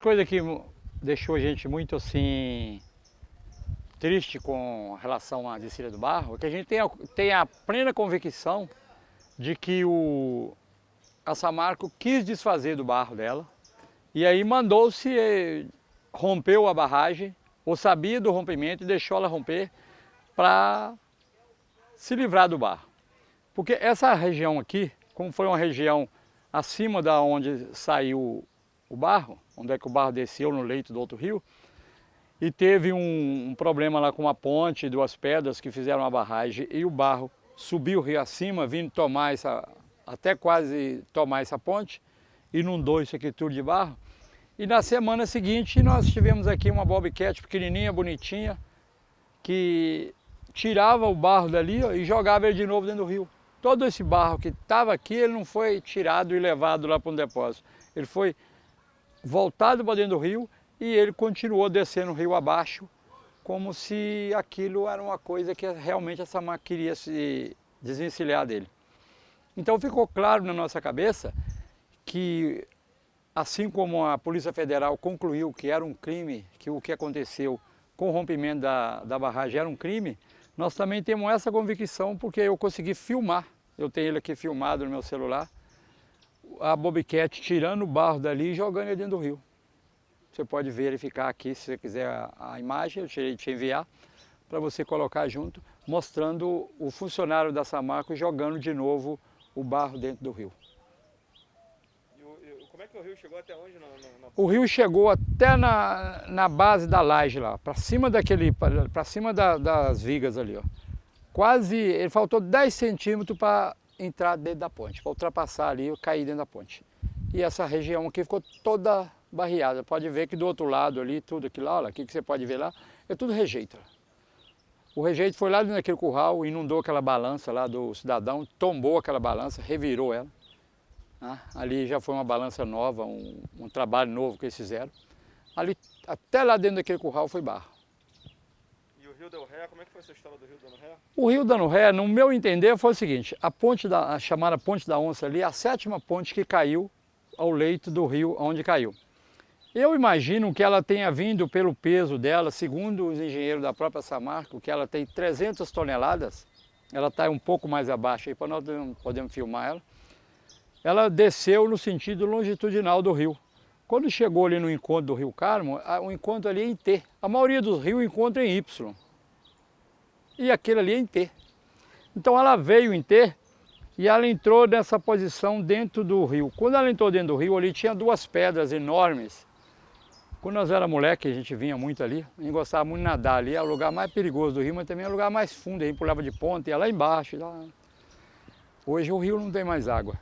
Coisa que deixou a gente muito assim triste com relação à descida do barro é que a gente tem a plena convicção de que a Samarco quis desfazer do barro dela e aí mandou-se, rompeu a barragem, ou sabia do rompimento e deixou ela romper para se livrar do barro. Porque essa região aqui, como foi uma região acima da onde saiu o barro, onde é que o barro desceu no leito do outro rio, e teve um problema lá com uma ponte, duas pedras que fizeram a barragem e o barro subiu o rio acima, vindo tomar até quase tomar essa ponte, inundou isso aqui tudo de barro. E na semana seguinte nós tivemos aqui uma bobcat pequenininha, bonitinha, que tirava o barro dali e jogava ele de novo dentro do rio. Todo esse barro que estava aqui, ele não foi tirado e levado lá para um depósito. Ele foi voltado para dentro do rio e ele continuou descendo o rio abaixo, como se aquilo era uma coisa que realmente essa máquina queria se desvencilhar dele. Então ficou claro na nossa cabeça que, assim como a Polícia Federal concluiu que era um crime, que o que aconteceu com o rompimento da barragem era um crime, nós também temos essa convicção porque eu consegui filmar, eu tenho ele aqui filmado no meu celular, a bobcat tirando o barro dali e jogando ele dentro do rio. Você pode verificar aqui, se você quiser a imagem, eu tirei de te enviar, para você colocar junto, mostrando o funcionário da Samarco jogando de novo o barro dentro do rio. Como é que o rio chegou até onde? O rio chegou até na base da laje lá, para cima das vigas ali, ó. Quase, ele faltou 10 centímetros para entrar dentro da ponte, para ultrapassar ali e cair dentro da ponte. E essa região aqui ficou toda barreada. Pode ver que do outro lado ali, tudo aquilo lá, olha, aqui que você pode ver lá, é tudo rejeito. O rejeito foi lá dentro daquele curral, inundou aquela balança lá do cidadão, tombou aquela balança, revirou ela. Ali já foi uma balança nova, um trabalho novo que eles fizeram. Ali, até lá dentro daquele curral foi barro. E o rio deu ré? Como é que foi essa história do rio dando ré? O rio dando ré, no meu entender, foi o seguinte, a chamada Ponte da Onça ali, a 7ª ponte que caiu ao leito do rio onde caiu. Eu imagino que ela tenha vindo pelo peso dela, segundo os engenheiros da própria Samarco, que ela tem 300 toneladas, ela está um pouco mais abaixo aí, para nós podermos filmar ela. Ela desceu no sentido longitudinal do rio. Quando chegou ali no encontro do Rio Carmo, o encontro ali é em T. A maioria dos rios encontra em Y. E aquele ali é em T. Então ela veio em T e ela entrou nessa posição dentro do rio. Quando ela entrou dentro do rio, ali tinha duas pedras enormes. Quando nós era moleque, a gente vinha muito ali, a gente gostava muito de nadar ali, é o lugar mais perigoso do rio, mas também é o lugar mais fundo, a gente pulava de ponta, ia lá embaixo. Lá. Hoje o rio não tem mais água.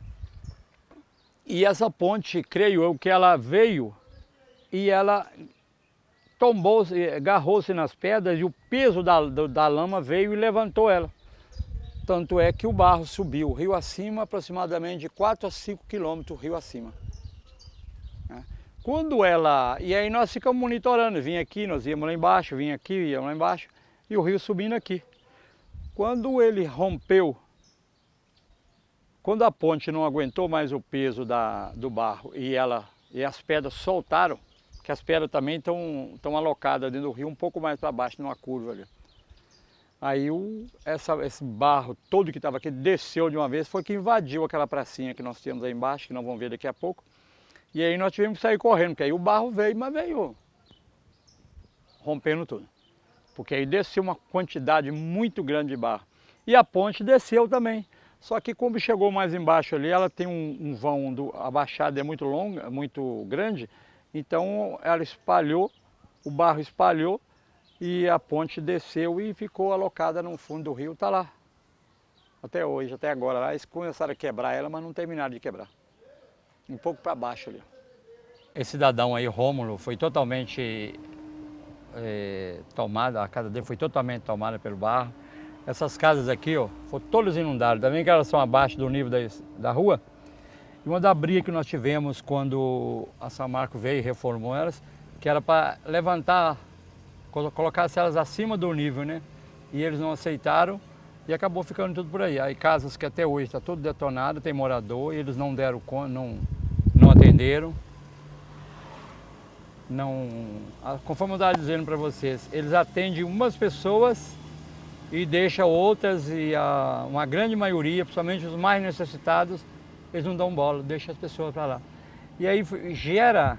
E essa ponte, creio eu, que ela veio e ela tombou, agarrou-se nas pedras e o peso da lama veio e levantou ela. Tanto é que o barro subiu, rio acima, aproximadamente de 4 a 5 quilômetros rio acima. Quando ela... E aí nós ficamos monitorando, vinha aqui, nós íamos lá embaixo, vinha aqui, íamos lá embaixo, e o rio subindo aqui. Quando ele rompeu, quando a ponte não aguentou mais o peso do barro e as pedras soltaram, que as pedras também estão alocadas dentro do rio, um pouco mais para baixo, numa curva ali. Aí esse barro todo que estava aqui desceu de uma vez, foi que invadiu aquela pracinha que nós temos aí embaixo, que nós vamos ver daqui a pouco. E aí nós tivemos que sair correndo, porque aí o barro veio, mas veio rompendo tudo. Porque aí desceu uma quantidade muito grande de barro. E a ponte desceu também. Só que como chegou mais embaixo ali, ela tem um vão, a baixada é muito longa, muito grande, então ela espalhou, o barro espalhou e a ponte desceu e ficou alocada no fundo do rio, está lá. Até hoje, até agora. Lá eles começaram a quebrar ela, mas não terminaram de quebrar. Um pouco para baixo ali. Esse cidadão aí, Rômulo, foi totalmente tomado, a casa dele foi totalmente tomada pelo barro. Essas casas aqui, ó, foram todas inundadas, também que elas são abaixo do nível da rua. E uma da briga que nós tivemos quando a Samarco veio e reformou elas, que era para levantar, colocar elas acima do nível, né? E eles não aceitaram e acabou ficando tudo por aí. Aí casas que até hoje está tudo detonado, tem morador, e eles não deram conta, não atenderam. conforme eu estava dizendo para vocês, eles atendem umas pessoas e deixam outras, e uma grande maioria, principalmente os mais necessitados, eles não dão bola, deixam as pessoas para lá. E aí gera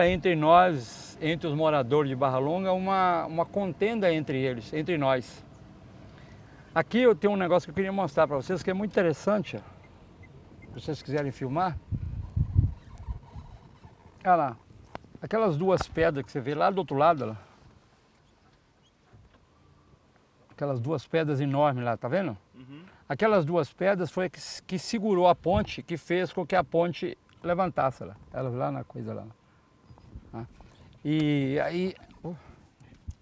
entre nós, entre os moradores de Barra Longa, uma contenda entre eles, entre nós. Aqui eu tenho um negócio que eu queria mostrar para vocês, que é muito interessante, ó. Se vocês quiserem filmar. Olha lá, aquelas duas pedras que você vê lá do outro lado, ó. Aquelas duas pedras enormes lá, tá vendo? Uhum. Aquelas duas pedras foi que segurou a ponte, que fez com que a ponte levantasse lá. Elas lá na coisa lá. Tá? E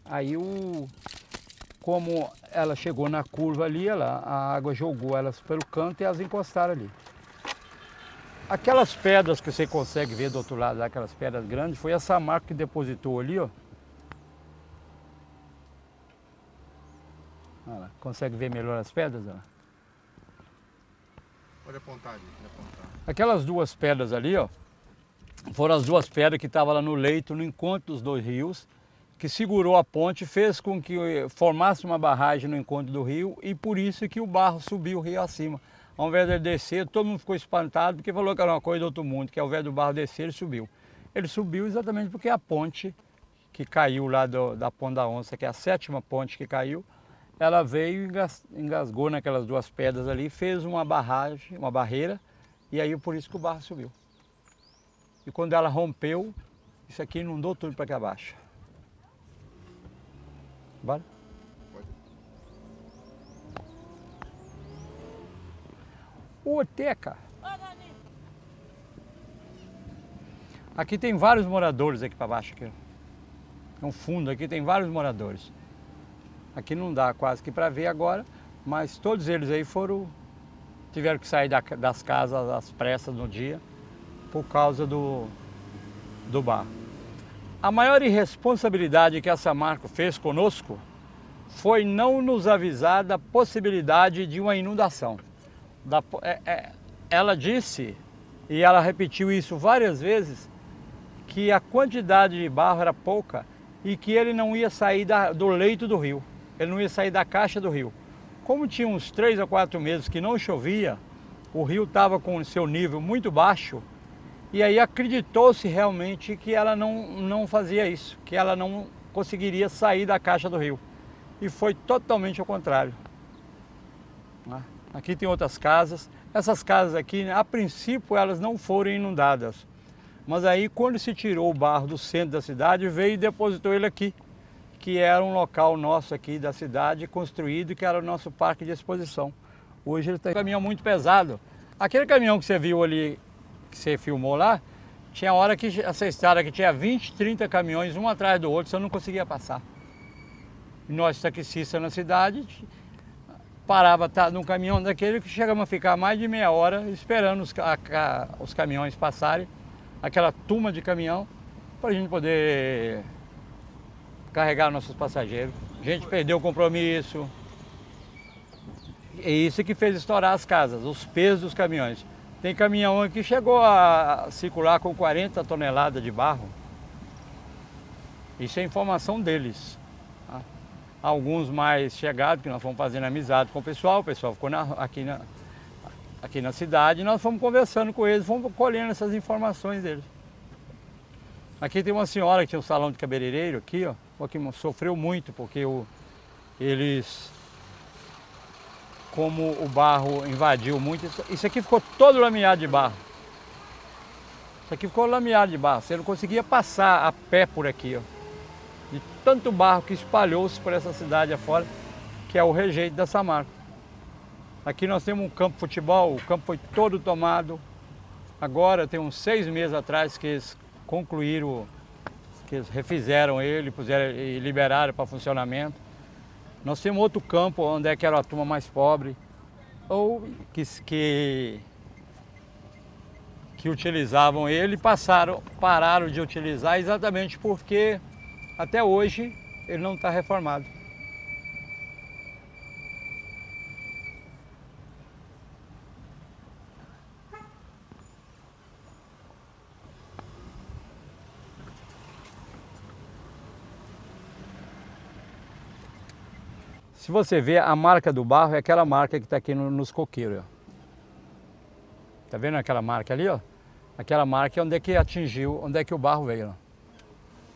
aí como ela chegou na curva ali, a água jogou elas pelo canto e elas encostaram ali. Aquelas pedras que você consegue ver do outro lado, aquelas pedras grandes, foi essa marca que depositou ali, ó. Olha lá, consegue ver melhor as pedras? Ó? Pode apontar ali, pode apontar. Aquelas duas pedras ali, ó, foram as duas pedras que estavam lá no leito, no encontro dos dois rios, que segurou a ponte, fez com que formasse uma barragem no encontro do rio, e por isso que o barro subiu o rio acima. Ao invés de ele descer, todo mundo ficou espantado, porque falou que era uma coisa do outro mundo, que ao invés do barro descer, ele subiu. Ele subiu exatamente porque a ponte que caiu lá da Ponta da Onça, que é a 7ª ponte que caiu, ela veio e engasgou naquelas duas pedras ali, fez uma barragem, uma barreira, e aí por isso que o barro subiu. E quando ela rompeu, isso aqui inundou tudo para cá abaixo. Bora? Pode. Ô, Teca! Aqui tem vários moradores aqui para baixo. Aqui. É um fundo aqui, tem vários moradores. Aqui não dá quase que para ver agora, mas todos eles aí tiveram que sair das casas às pressas no dia por causa do barro. A maior irresponsabilidade que essa Marco fez conosco foi não nos avisar da possibilidade de uma inundação. Ela disse, e ela repetiu isso várias vezes, que a quantidade de barro era pouca e que ele não ia sair do leito do rio, ele não ia sair da caixa do rio. Como tinha uns 3 a 4 meses que não chovia, o rio estava com o seu nível muito baixo, e aí acreditou-se realmente que ela não fazia isso, que ela não conseguiria sair da caixa do rio. E foi totalmente ao contrário. Aqui tem outras casas. Essas casas aqui, a princípio, elas não foram inundadas. Mas aí, quando se tirou o barro do centro da cidade, veio e depositou ele aqui, que era um local nosso aqui da cidade, construído, que era o nosso parque de exposição. Hoje ele tem um caminhão muito pesado. Aquele caminhão que você viu ali, que você filmou lá, tinha hora que essa estrada aqui tinha 20, 30 caminhões, um atrás do outro, você não conseguia passar. E nós, taxistas na cidade, parava num caminhão daquele que chegamos a ficar mais de meia hora esperando os caminhões passarem, aquela turma de caminhão, para a gente poder carregar nossos passageiros. A gente perdeu o compromisso. É isso que fez estourar as casas, os pesos dos caminhões. Tem caminhão aqui que chegou a circular com 40 toneladas de barro. Isso é informação deles. Tá? Alguns mais chegados, que nós fomos fazendo amizade com o pessoal ficou aqui na cidade, e nós fomos conversando com eles, fomos colhendo essas informações deles. Aqui tem uma senhora que tinha um salão de cabeleireiro aqui, ó, que sofreu muito, porque eles, como o barro invadiu muito, isso aqui ficou todo lameado de barro. Isso aqui ficou lameado de barro, você não conseguia passar a pé por aqui, ó. De tanto barro que espalhou-se por essa cidade afora, que é o rejeito da Samarco. Aqui nós temos um campo de futebol, o campo foi todo tomado. Agora tem uns 6 meses atrás que eles concluíram, que eles refizeram ele, puseram e liberaram para funcionamento. Nós temos outro campo onde é que era a turma mais pobre, ou que utilizavam ele, pararam de utilizar exatamente porque até hoje ele não está reformado. Se você ver, a marca do barro é aquela marca que está aqui nos coqueiros. Ó. Tá vendo aquela marca ali? Ó? Aquela marca é onde é que atingiu, onde é que o barro veio. Ó.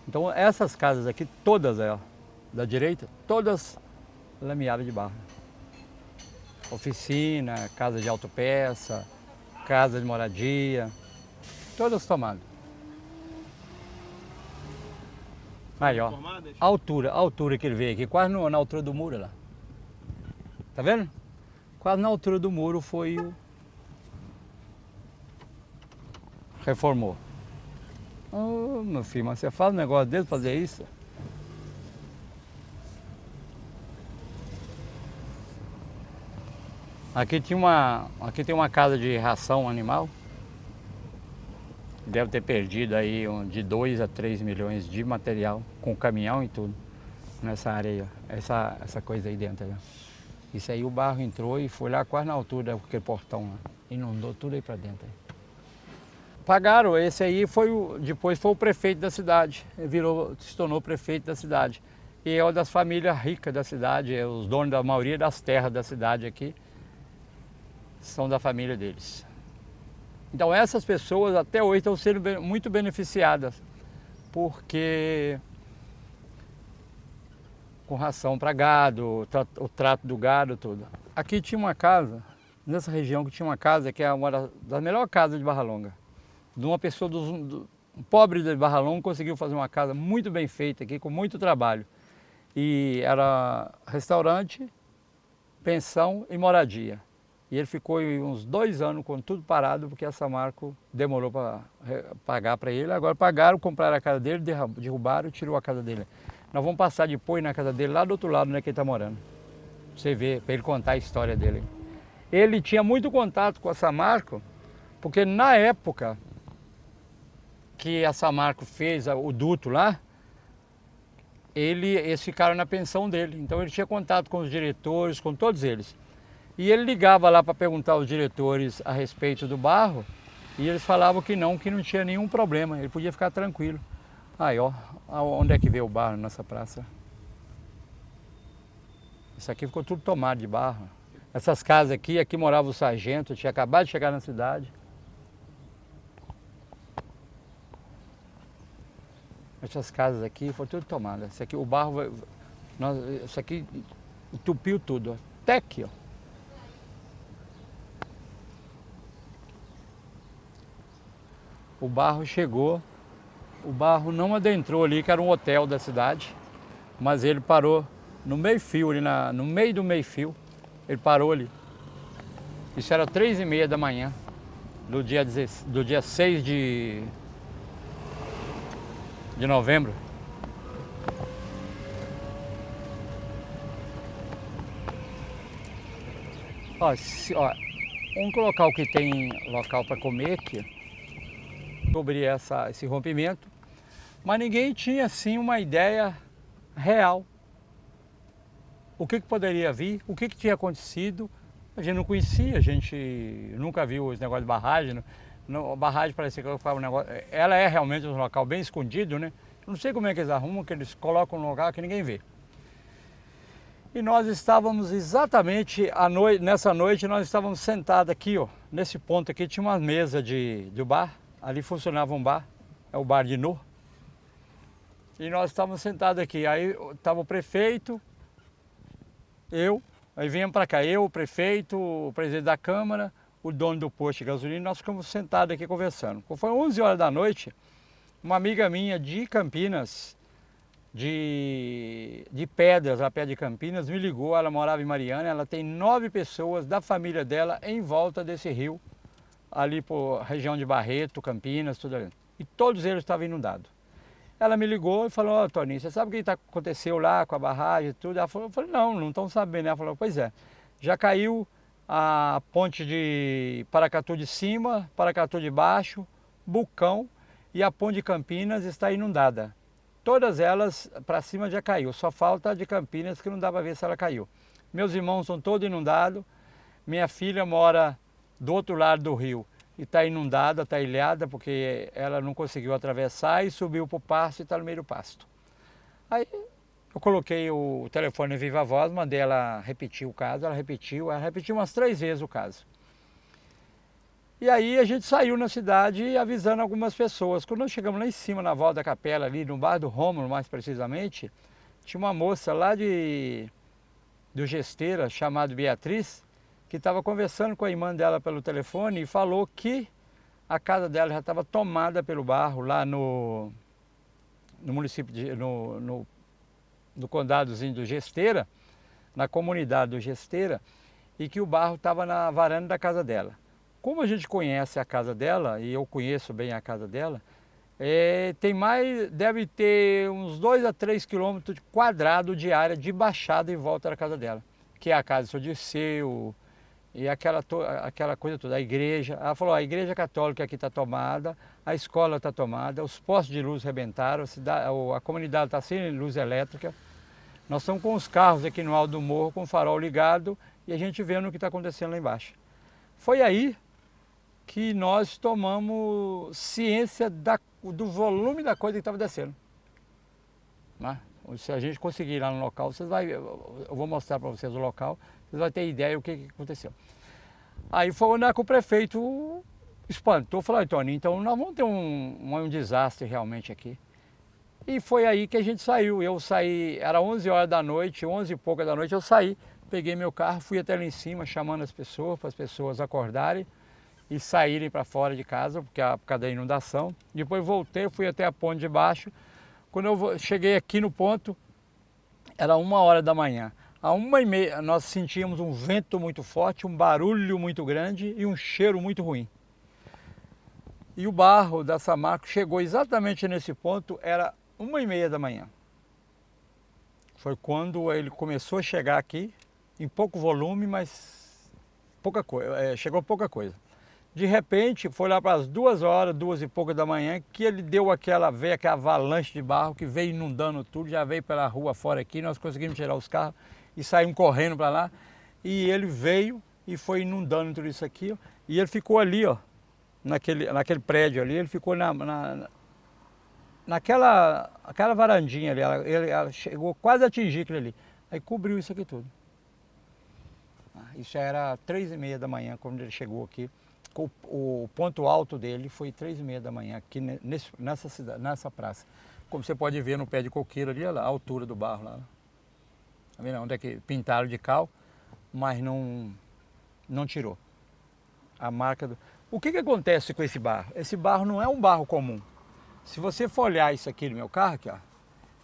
Então essas casas aqui, todas, ó, da direita, todas lameadas de barro. Oficina, casa de autopeça, casa de moradia, todas tomadas. Aí, ó, a altura que ele veio aqui, quase na altura do muro lá. Tá vendo? Quase na altura do muro foi o... Reformou. Oh, meu filho, mas você faz um negócio desse, fazer isso? Aqui tem uma casa de ração animal. Deve ter perdido aí de 2 a 3 milhões de material, com caminhão e tudo, nessa área aí, ó. Essa coisa aí dentro aí, ó. Isso aí o barro entrou e foi lá quase na altura daquele portão lá. Inundou tudo aí pra dentro aí. Pagaram, esse aí depois foi o prefeito da cidade, ele se tornou prefeito da cidade. E é uma das famílias ricas da cidade, os donos da maioria das terras da cidade aqui, são da família deles. Então essas pessoas até hoje estão sendo muito beneficiadas, porque com ração para gado, o trato do gado, tudo. Aqui tinha uma casa, nessa região que tinha uma casa que é uma das melhores casas de Barra Longa. De uma pessoa pobre de Barra Longa conseguiu fazer uma casa muito bem feita aqui, com muito trabalho. E era restaurante, pensão e moradia. E ele ficou uns 2 anos com tudo parado, porque a Samarco demorou para pagar para ele. Agora pagaram, compraram a casa dele, derrubaram e tirou a casa dele. Nós vamos passar depois na casa dele, lá do outro lado, onde é que ele está morando. Pra você ver, para ele contar a história dele. Ele tinha muito contato com a Samarco, porque na época que a Samarco fez o duto lá, eles ficaram na pensão dele. Então ele tinha contato com os diretores, com todos eles. E ele ligava lá para perguntar aos diretores a respeito do barro, e eles falavam que não tinha nenhum problema, ele podia ficar tranquilo. Aí, ó, onde é que veio o barro nessa praça? Isso aqui ficou tudo tomado de barro. Essas casas aqui morava o sargento, tinha acabado de chegar na cidade. Essas casas aqui foram tudo tomadas. Isso aqui, o barro, isso aqui entupiu tudo, ó. Até aqui, ó. O barro chegou, o barro não adentrou ali, que era um hotel da cidade, mas ele parou no meio-fio, ali no meio do meio-fio, ele parou ali. Isso era 3h30 da manhã, do dia 6 de novembro. Ó, vamos colocar o que tem local para comer aqui, sobre esse rompimento, mas ninguém tinha assim uma ideia real. O que poderia vir, o que tinha acontecido, a gente não conhecia, a gente nunca viu os negócios de barragem. A barragem parecia que ficava um negócio, ela é realmente um local bem escondido, né? Não sei como é que eles arrumam, que eles colocam um lugar que ninguém vê. E nós estávamos exatamente, nessa noite, nós estávamos sentados aqui, ó, nesse ponto aqui, tinha uma mesa do bar, ali funcionava um bar, é o Bar de Nô. E nós estávamos sentados aqui, aí estava o prefeito, aí viemos para cá, o prefeito, o presidente da Câmara, o dono do posto de gasolina, nós ficamos sentados aqui conversando. Quando foi 11 horas da noite, uma amiga minha de Campinas, de Pedras, lá perto de Campinas, me ligou, ela morava em Mariana, ela tem 9 pessoas da família dela em volta desse rio, ali por região de Barreto, Campinas, tudo ali. E todos eles estavam inundados. Ela me ligou e falou, ó, Toninho, você sabe o que aconteceu lá com a barragem e tudo? Ela falou, eu falei, não estão sabendo. Ela falou, pois é, já caiu a ponte de Paracatu de cima, Paracatu de baixo, Bucão, e a ponte de Campinas está inundada. Todas elas para cima já caiu, só falta a de Campinas que não dá para ver se ela caiu. Meus irmãos são todos inundados, minha filha mora do outro lado do rio e está inundada, está ilhada, porque ela não conseguiu atravessar e subiu para o pasto e está no meio do pasto. Aí Eu coloquei o telefone em viva voz, mandei ela repetir o caso, ela repetiu umas 3 vezes o caso. E aí a gente saiu na cidade avisando algumas pessoas. Quando nós chegamos lá em cima, na volta da capela, ali no bairro do Rômulo, mais precisamente, tinha uma moça lá do Gesteira, chamada Beatriz, que estava conversando com a irmã dela pelo telefone e falou que a casa dela já estava tomada pelo barro lá no município, no condadozinho do Gesteira, na comunidade do Gesteira, e que o barro estava na varanda da casa dela. Como a gente conhece a casa dela, e eu conheço bem a casa dela, deve ter uns 2 a 3 quilômetros quadrados de área de baixada em volta da casa dela, que é a casa do seu Dirceu, e aquela coisa toda, a igreja. Ela falou, a igreja católica aqui está tomada, a escola está tomada, os postos de luz rebentaram, a comunidade está sem luz elétrica. Nós estamos com os carros aqui no alto do morro, com o farol ligado, e a gente vendo o que está acontecendo lá embaixo. Foi aí que nós tomamos ciência do volume da coisa que estava descendo. Né? Se a gente conseguir ir lá no local, eu vou mostrar para vocês o local, vocês vão ter ideia do que aconteceu. Aí foi onde o prefeito espantou, falou, Antônio, então nós vamos ter um desastre realmente aqui. E foi aí que a gente saiu. Eu saí, era 11 horas da noite, 11 e pouca da noite, eu saí, peguei meu carro, fui até lá em cima, chamando as pessoas, para as pessoas acordarem e saírem para fora de casa, por causa da inundação. Depois voltei, fui até a ponte de baixo. Quando eu cheguei aqui no ponto, era 1 hora da manhã. À 1h30 nós sentíamos um vento muito forte, um barulho muito grande e um cheiro muito ruim. E o barro da Samarco chegou exatamente nesse ponto, era 1h30 da manhã. Foi quando ele começou a chegar aqui, em pouco volume, mas pouca coisa, chegou pouca coisa. De repente, foi lá para as 2 horas, 2 e pouca da manhã, que ele veio aquela avalanche de barro que veio inundando tudo, já veio pela rua fora aqui, nós conseguimos tirar os carros e saímos correndo para lá. E ele veio e foi inundando tudo isso aqui, ó, e ele ficou ali, ó, naquele prédio ali, ele ficou naquela varandinha ali, ela chegou quase a atingir aquilo ali, aí cobriu isso aqui tudo. Isso era 3h30 da manhã quando ele chegou aqui. O ponto alto dele foi 3h30 da manhã, aqui nessa praça. Como você pode ver no pé de coqueiro ali, olha lá, a altura do barro lá. Tá vendo onde é que pintaram de cal, mas não tirou a marca do... O que acontece com esse barro? Esse barro não é um barro comum. Se você for olhar isso aqui no meu carro, aqui, ó,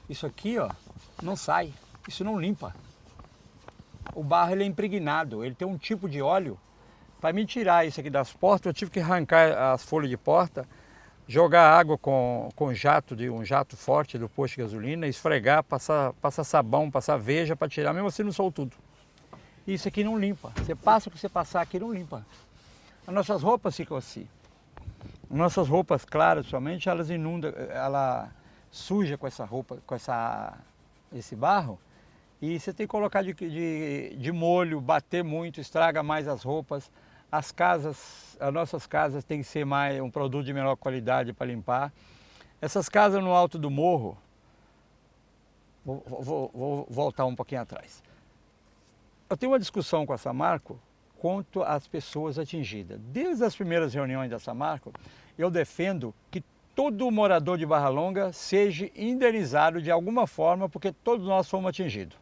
isso aqui, ó, não sai, isso não limpa. O barro ele é impregnado, ele tem um tipo de óleo. Para me tirar isso aqui das portas, eu tive que arrancar as folhas de porta, jogar água com um jato forte do posto de gasolina, esfregar, passar sabão, passar veja para tirar, mesmo assim não sou tudo. Isso aqui não limpa. Você passa o que você passar aqui, não limpa. As nossas roupas ficam assim. As nossas roupas claras, somente, elas inundam, ela suja com essa roupa, esse barro. E você tem que colocar de molho, bater muito, estraga mais as roupas. As nossas casas têm que ser um produto de menor qualidade para limpar. Essas casas no alto do morro, vou voltar um pouquinho atrás. Eu tenho uma discussão com a Samarco quanto às pessoas atingidas. Desde as primeiras reuniões da Samarco, eu defendo que todo morador de Barra Longa seja indenizado de alguma forma, porque todos nós fomos atingidos.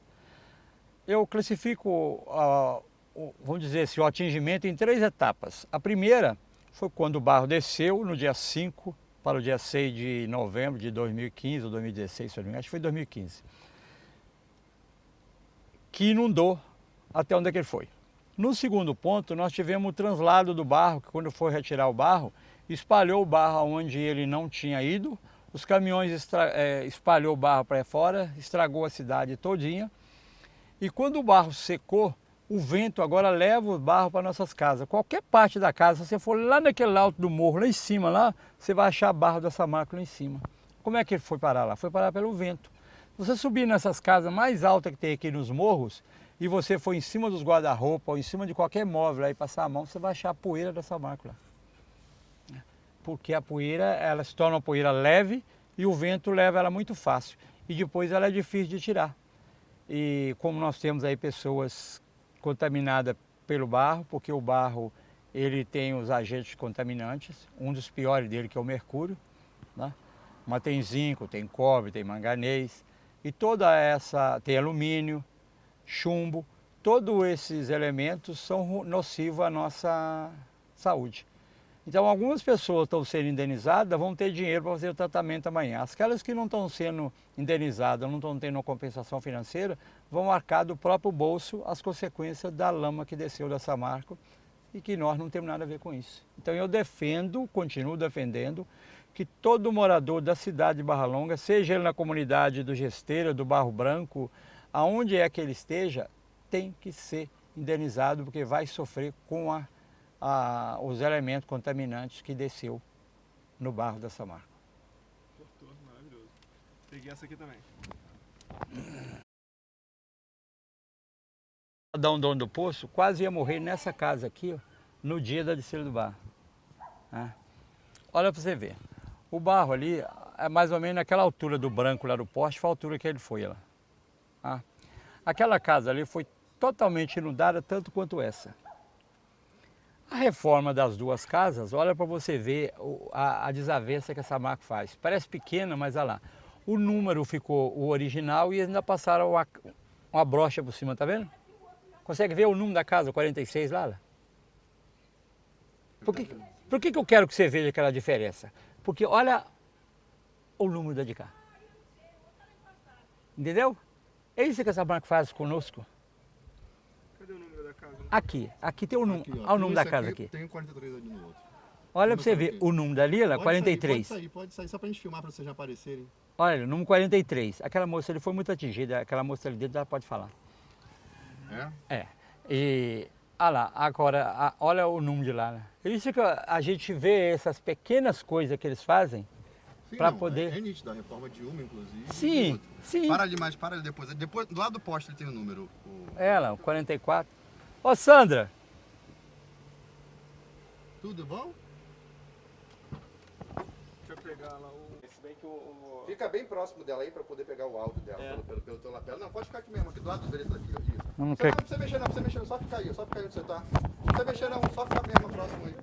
Eu classifico, vamos dizer assim, o atingimento em 3 etapas. A primeira foi quando o barro desceu no dia 5 para o dia 6 de novembro de 2015 ou 2016, se eu não me engano, acho que foi 2015, que inundou até onde é que ele foi. No segundo ponto, nós tivemos o translado do barro, que quando foi retirar o barro, espalhou o barro onde ele não tinha ido, os caminhões espalhou o barro para fora, estragou a cidade todinha. E quando o barro secou, o vento agora leva o barro para nossas casas. Qualquer parte da casa, se você for lá naquele alto do morro, lá em cima, lá, você vai achar barro da Samarco lá em cima. Como é que ele foi parar lá? Foi parar pelo vento. Se você subir nessas casas mais altas que tem aqui nos morros, e você for em cima dos guarda-roupa ou em cima de qualquer móvel aí passar a mão, você vai achar a poeira da Samarco lá. Porque a poeira, ela se torna uma poeira leve e o vento leva ela muito fácil. e depois ela é difícil de tirar. E como nós temos aí pessoas contaminadas pelo barro, porque o barro ele tem os agentes contaminantes, um dos piores dele que é o mercúrio, né? Mas tem zinco, tem cobre, tem manganês e toda essa, tem alumínio, chumbo, todos esses elementos são nocivos à nossa saúde. Então algumas pessoas estão sendo indenizadas, vão ter dinheiro para fazer o tratamento amanhã. Aquelas que não estão sendo indenizadas, não estão tendo uma compensação financeira, vão arcar do próprio bolso as consequências da lama que desceu da Samarco e que nós não temos nada a ver com isso. Então eu defendo, continuo defendendo, que todo morador da cidade de Barra Longa, seja ele na comunidade do Gesteira, do Barro Branco, aonde é que ele esteja, tem que ser indenizado, porque vai sofrer com os elementos contaminantes que desceu no barro da Samarco. Cortou, maravilhoso. Peguei essa aqui também. O dono do poço quase ia morrer nessa casa aqui, ó, no dia da descida do barro. Né? Olha para você ver, o barro ali é mais ou menos naquela altura do branco lá do poste, foi a altura que ele foi lá. Tá? Aquela casa ali foi totalmente inundada, tanto quanto essa. A reforma das duas casas, olha para você ver a desavença que essa marca faz. Parece pequena, mas olha lá. O número ficou o original e ainda passaram uma brocha por cima, tá vendo? Consegue ver o número da casa, 46 lá? Por que eu quero que você veja aquela diferença? Porque olha o número da de cá. Entendeu? É isso que essa marca faz conosco. Cadê o número da casa? Aqui tem o número. Aqui, ó. Olha o número da Esse casa aqui. Tem 43 ali no outro. Olha para você ver, o número dali, lá, 43. Pode sair, só pra gente filmar pra vocês já aparecerem. Olha, o número 43. Aquela moça ali foi muito atingida, aquela moça ali dentro, ela pode falar. É? É. E, olha lá, agora, olha o número de lá. Né? Isso que a gente vê essas pequenas coisas que eles fazem para poder... É nítido, a reforma de uma, inclusive. Sim, sim. Para ali mais, para ali depois. Depois, do lado do poste ele tem o número. Ela, o 44. Ô, Sandra! Tudo bom? Deixa eu pegar lá o... Se bem que Fica bem próximo dela aí pra poder pegar o áudio dela pelo teu lapela. Não, pode ficar aqui mesmo, aqui do lado direito aqui. Isso. Não Você não precisa mexer não, precisa mexer, só ficar aí, só ficar aí onde você tá. Não precisa mexer não, só ficar mesmo próximo aí.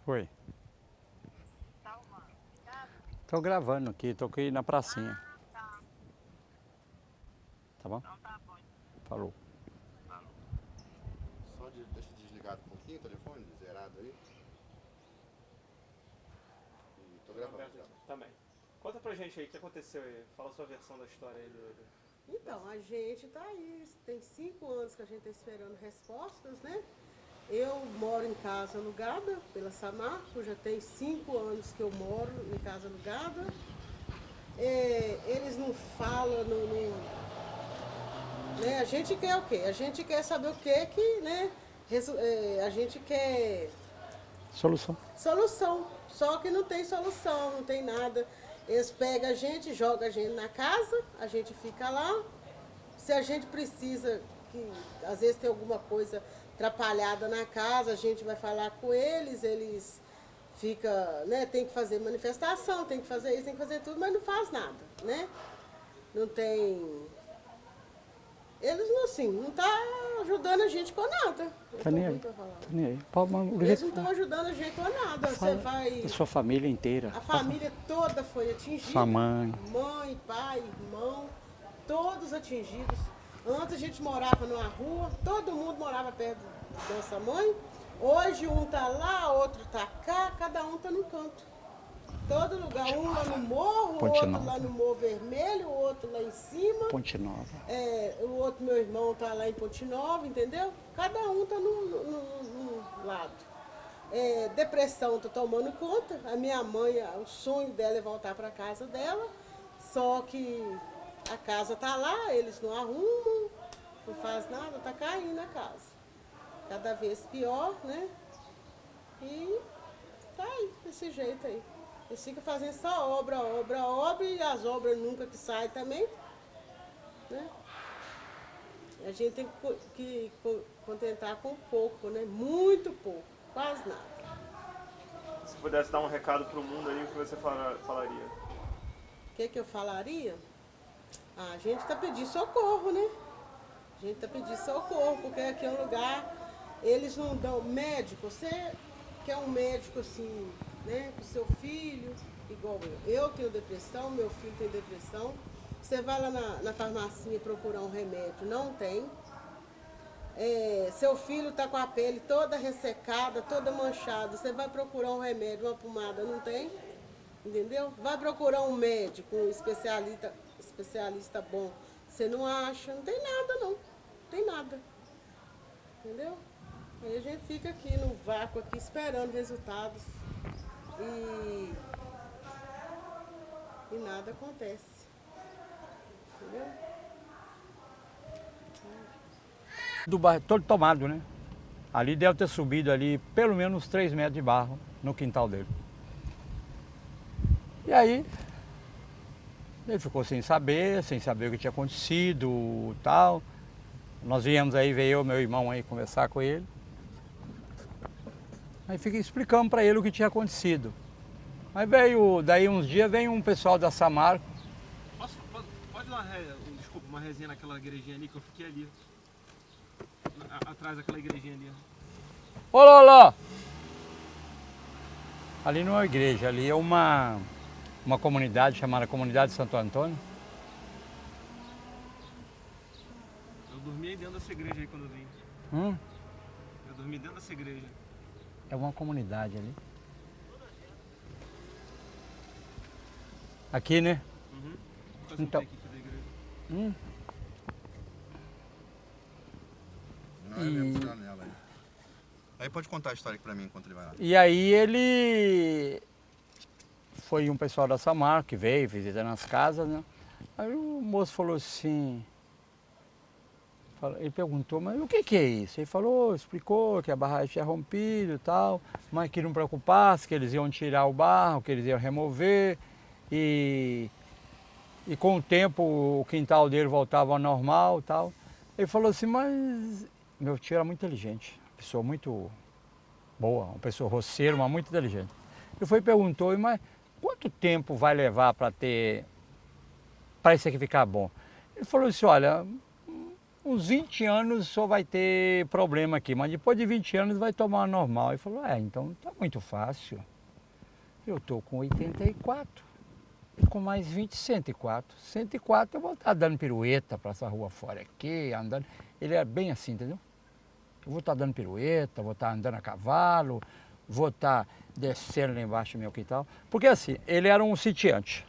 Foi. Tô gravando aqui, tô aqui na pracinha. Tá bom? Falou. Só deixa desligado um pouquinho o telefone, zerado aí. E tô gravando já. Também. Conta pra gente aí o que aconteceu aí. Fala a sua versão da história aí Então, a gente tá aí, tem 5 anos que a gente tá esperando respostas, né? Eu moro em casa alugada pela Samarco, já tem 5 anos que eu moro em casa alugada. Eles não falam, né? A gente quer o quê? A gente quer saber o que, né? A gente quer Solução. solução, só que não tem solução, não tem nada. Eles pegam a gente, jogam a gente na casa, a gente fica lá. Se a gente precisa, que às vezes tem alguma coisa atrapalhada na casa, a gente vai falar com eles ficam, né, tem que fazer manifestação, tem que fazer isso, tem que fazer tudo, mas não faz nada, né? Não tem... Eles não, assim, não tá ajudando a gente com nada. Tá nem aí. Tá nem aí. Pode, Eles não estão ajudando a gente com nada. Você vai... A sua família inteira. A família toda foi atingida. Sua mãe. Mãe, pai, irmão, todos atingidos. Antes a gente morava numa rua, todo mundo morava perto da nossa mãe. Hoje um tá lá, outro tá cá, cada um tá num canto. Todo lugar, um lá no morro, o outro lá no Morro Vermelho, o outro lá em cima. Ponte Nova. O outro, meu irmão, tá lá em Ponte Nova, entendeu? Cada um tá num lado. Depressão tá tomando conta. A minha mãe, o sonho dela é voltar para casa dela, só que a casa tá lá, eles não arrumam, não faz nada, tá caindo a casa. Cada vez pior, né? E tá aí, desse jeito aí. Eles ficam fazendo só obra, obra, obra, e as obras nunca que saem também, né? A gente tem que contentar com pouco, né? Muito pouco, quase nada. Se pudesse dar um recado pro mundo aí, o que você falaria? O que eu falaria? Ah, a gente tá pedindo socorro, né? A gente tá pedindo socorro, porque aqui é um lugar, eles não dão médico. Você quer um médico assim, né? Pro seu filho, igual eu. Eu tenho depressão, meu filho tem depressão. Você vai lá na farmacinha procurar um remédio, não tem. Seu filho está com a pele toda ressecada, toda manchada. Você vai procurar um remédio, uma pomada, não tem. Entendeu? Vai procurar um médico, um especialista bom. Você não acha, não tem nada não. Não tem nada. Entendeu? Aí a gente fica aqui no vácuo, aqui esperando resultados. E nada acontece. Entendeu? Do bairro todo tomado, né? Ali deve ter subido ali pelo menos uns 3 metros de barro no quintal dele. E aí, ele ficou sem saber o que tinha acontecido, tal. Nós viemos aí, veio eu, meu irmão aí conversar com ele. Aí fiquei explicando para ele o que tinha acontecido. Aí veio, daí uns dias vem um pessoal da Samarco. Pode dar uma resenha naquela igrejinha ali que eu fiquei ali. Atrás daquela igrejinha ali. Ô Loló! Ali não é uma igreja, ali é uma comunidade chamada Comunidade Santo Antônio. Eu dormi aí dentro dessa igreja aí quando eu vim. Eu dormi dentro dessa igreja. É uma comunidade ali. Aqui, né? Faz um Então. take aqui da igreja. Não, eu lembro da janela aí. Aí pode contar a história aqui pra mim enquanto ele vai lá. E aí ele foi um pessoal da Samarco que veio visitando as casas, né? Aí o moço falou assim, ele perguntou, mas o que é isso? Ele falou, explicou que a barragem tinha rompido e tal, mas que não preocupasse, que eles iam tirar o barro, que eles iam remover e com o tempo o quintal dele voltava ao normal e tal. Ele falou assim, mas meu tio era muito inteligente, pessoa muito boa, uma pessoa roceira, mas muito inteligente. Ele foi e perguntou, mas quanto tempo vai levar para isso aqui ficar bom? Ele falou assim, olha, uns 20 anos só vai ter problema aqui, mas depois de 20 anos vai tomar normal. Ele falou, então tá muito fácil. Eu tô com 84, e com mais 20, 104. 104 eu vou estar dando pirueta para essa rua fora aqui, andando. Ele é bem assim, entendeu? Eu vou estar dando pirueta, vou estar andando a cavalo, vou estar descendo lá embaixo do meu quintal. Porque assim, ele era um sitiante.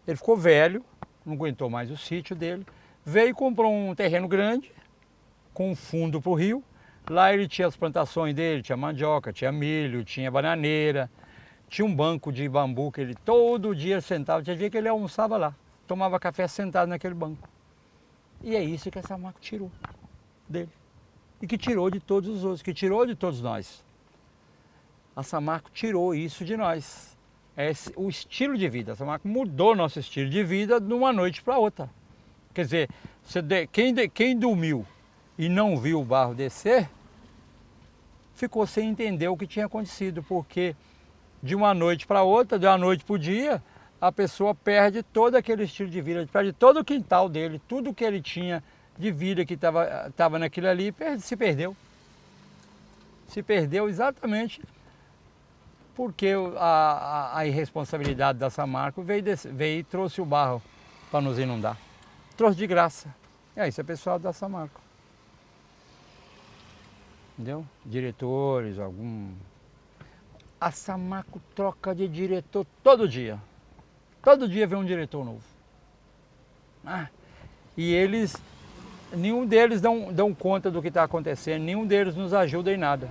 Ele ficou velho, não aguentou mais o sítio dele, veio e comprou um terreno grande, com um fundo para o rio. Lá ele tinha as plantações dele, tinha mandioca, tinha milho, tinha bananeira, tinha um banco de bambu que ele todo dia sentava, tinha dia que ele almoçava lá, tomava café sentado naquele banco. E é isso que a Samarco tirou dele. E que tirou de todos os outros, que tirou de todos nós. A Samarco tirou isso de nós. O estilo de vida. A Samarco mudou nosso estilo de vida de uma noite para outra. Quer dizer, quem dormiu e não viu o barro descer, ficou sem entender o que tinha acontecido, porque de uma noite para outra, de uma noite para o dia, a pessoa perde todo aquele estilo de vida, perde todo o quintal dele, tudo que ele tinha de vida que estava naquilo ali, se perdeu. Se perdeu exatamente porque a irresponsabilidade da Samarco veio e trouxe o barro para nos inundar. Trouxe de graça. Isso é pessoal da Samarco. Entendeu? Diretores, A Samarco troca de diretor todo dia. Todo dia vem um diretor novo. E nenhum deles dão conta do que está acontecendo, nenhum deles nos ajuda em nada.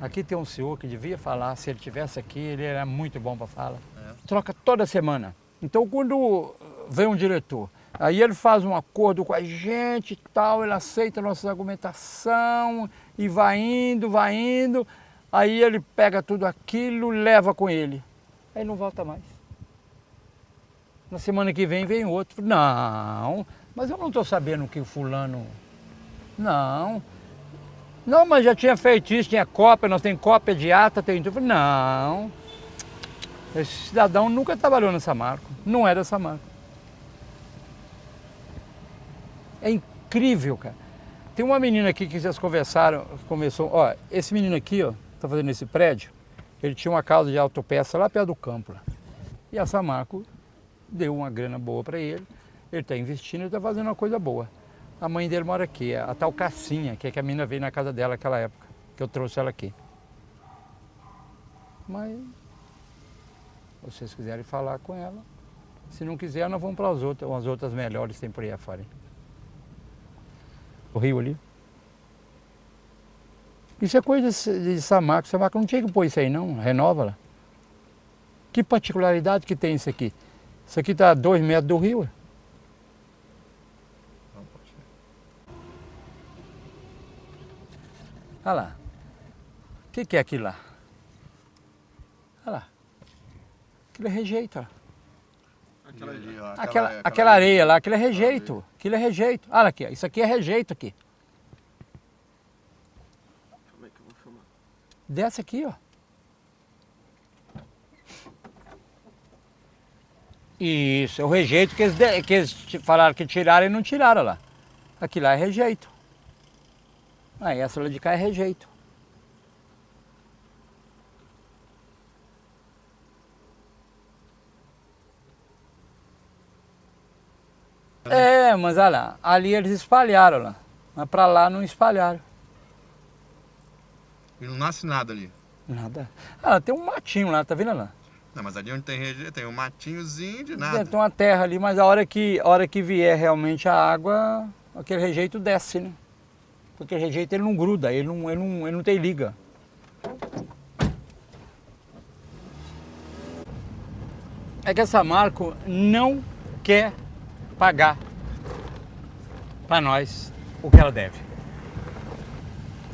Aqui tem um senhor que devia falar, se ele estivesse aqui, ele era muito bom para falar. Troca toda semana. Então quando vem um diretor, aí ele faz um acordo com a gente e tal, ele aceita a nossa argumentação e vai indo. Aí ele pega tudo aquilo, leva com ele. Aí não volta mais. Na semana que vem outro. Não, mas eu não estou sabendo que o fulano... Não, mas já tinha feito isso, tinha cópia, nós temos cópia de ata, tem tudo. Não, esse cidadão nunca trabalhou nessa marca, não é dessa marca. É incrível, cara. Tem uma menina aqui que vocês conversaram, começou, ó, esse menino aqui, ó, tá fazendo esse prédio, ele tinha uma casa de autopeça lá perto do campo. Lá. E a Samarco deu uma grana boa para ele está investindo, ele está fazendo uma coisa boa. A mãe dele mora aqui, a tal Cassinha, que é que a menina veio na casa dela naquela época, que eu trouxe ela aqui. Mas, se vocês quiserem falar com ela, se não quiser, nós vamos para as outras melhores que tem por aí afora. O rio ali. Isso é coisa de Samarco. Samarco não tinha que pôr isso aí não, renova lá. Que particularidade que tem isso aqui? Isso aqui está a 2 metros do rio. Não pode ser. Olha lá. O que é aquilo lá? Olha lá. Aquilo é rejeito, ó. Ali, ó, Aquela areia lá, aquilo é rejeito. Aquilo é rejeito. Olha aqui, ó. Isso aqui é rejeito aqui. Como é que eu vou filmar? Desce aqui, ó. Isso, é o rejeito que eles falaram que tiraram e não tiraram lá. Aqui lá é rejeito. Aí essa lá de cá é rejeito. É, mas olha lá, ali eles espalharam lá. Mas pra lá não espalharam. E não nasce nada ali. Nada. Ah, tem um matinho lá, tá vendo lá? Não, mas ali onde tem rejeito tem um matinhozinho de nada. Tem uma terra ali, mas a hora que vier realmente a água, aquele rejeito desce, né? Porque o rejeito ele não gruda, ele não tem liga. É que a Samarco não quer pagar para nós o que ela deve.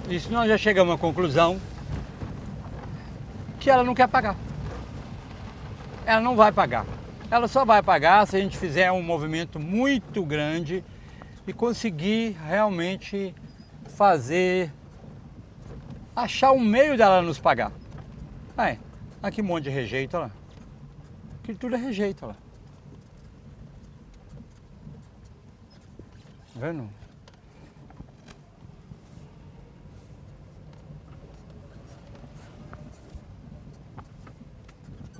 Isso nós já chegamos à conclusão que ela não quer pagar. Ela não vai pagar. Ela só vai pagar se a gente fizer um movimento muito grande e conseguir realmente achar um meio dela nos pagar. Aí, aqui um monte de rejeito, olha lá. Aquilo tudo é rejeito, olha lá. Tá vendo?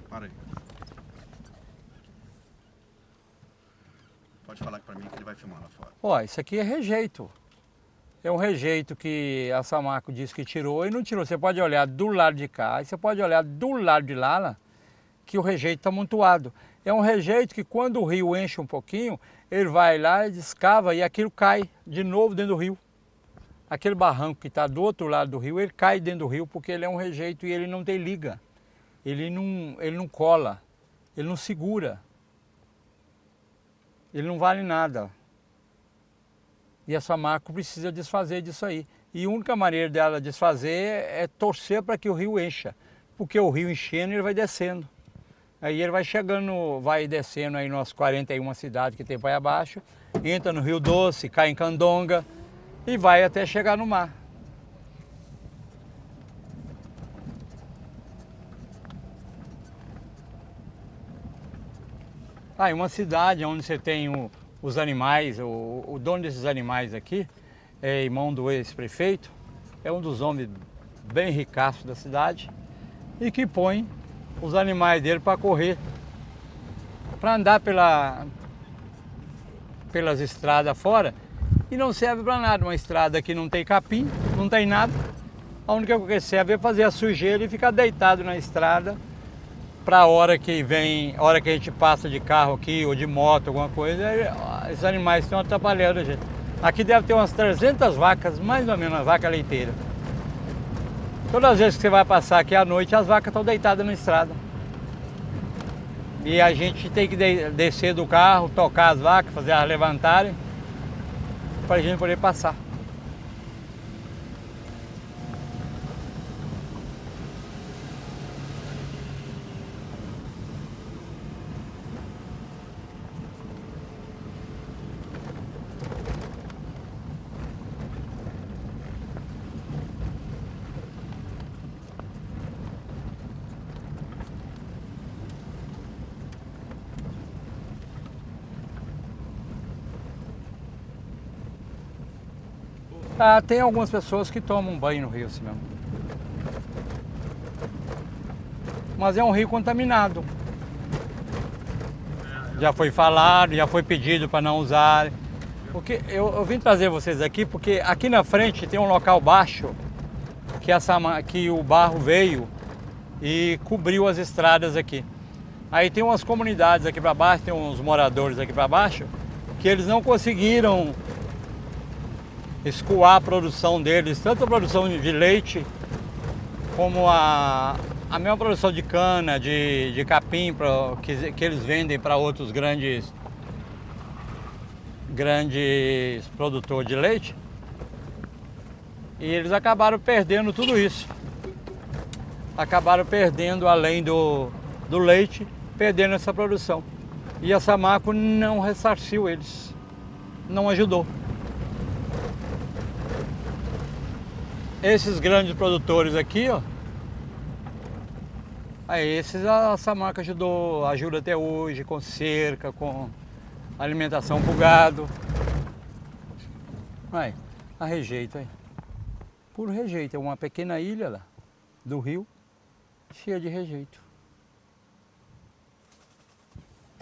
Para aí. Pode falar pra mim que ele vai filmar lá fora. Ó, isso aqui é rejeito. É um rejeito que a Samarco disse que tirou e não tirou. Você pode olhar do lado de cá e você pode olhar do lado de lá, que o rejeito está amontoado. É um rejeito que quando o rio enche um pouquinho, ele vai lá e descava e aquilo cai de novo dentro do rio. Aquele barranco que está do outro lado do rio, ele cai dentro do rio porque ele é um rejeito e ele não tem liga. Ele não cola, ele não segura. Ele não vale nada. E a Samarco precisa desfazer disso aí. E a única maneira dela desfazer é torcer para que o rio encha. Porque o rio enchendo, ele vai descendo. Aí ele vai chegando, vai descendo aí nas 41 cidades que tem para aí abaixo, entra no Rio Doce, cai em Candonga e vai até chegar no mar. Aí uma cidade onde você tem os animais, o dono desses animais aqui, é irmão do ex-prefeito, é um dos homens bem ricaços da cidade e que põe os animais dele para correr, para andar pelas estradas fora e não serve para nada. Uma estrada que não tem capim, não tem nada. A única coisa que serve é fazer a sujeira e ficar deitado na estrada para a hora que vem, a hora que a gente passa de carro aqui ou de moto, alguma coisa, esses animais estão atrapalhando a gente. Aqui deve ter umas 300 vacas, mais ou menos, uma vaca leiteira. Todas as vezes que você vai passar aqui à noite, as vacas estão deitadas na estrada. E a gente tem que descer do carro, tocar as vacas, fazer elas levantarem, para a gente poder passar. Ah, tem algumas pessoas que tomam banho no rio assim mesmo. Mas é um rio contaminado. Já foi falado, já foi pedido para não usar. Porque eu vim trazer vocês aqui porque aqui na frente tem um local baixo que o barro veio e cobriu as estradas aqui. Aí tem umas comunidades aqui para baixo, tem uns moradores aqui para baixo, que eles não conseguiram escoar a produção deles, tanto a produção de leite como a mesma produção de cana, de capim que eles vendem para outros grandes produtores de leite. E eles acabaram perdendo tudo isso. Acabaram perdendo, além do leite, perdendo essa produção. E a Samarco não ressarciu eles, não ajudou. Esses grandes produtores aqui, ó, aí esses a Samarco ajuda até hoje, com cerca, com alimentação para o gado. Aí, a rejeito aí. Puro rejeito, é uma pequena ilha lá do rio, cheia de rejeito.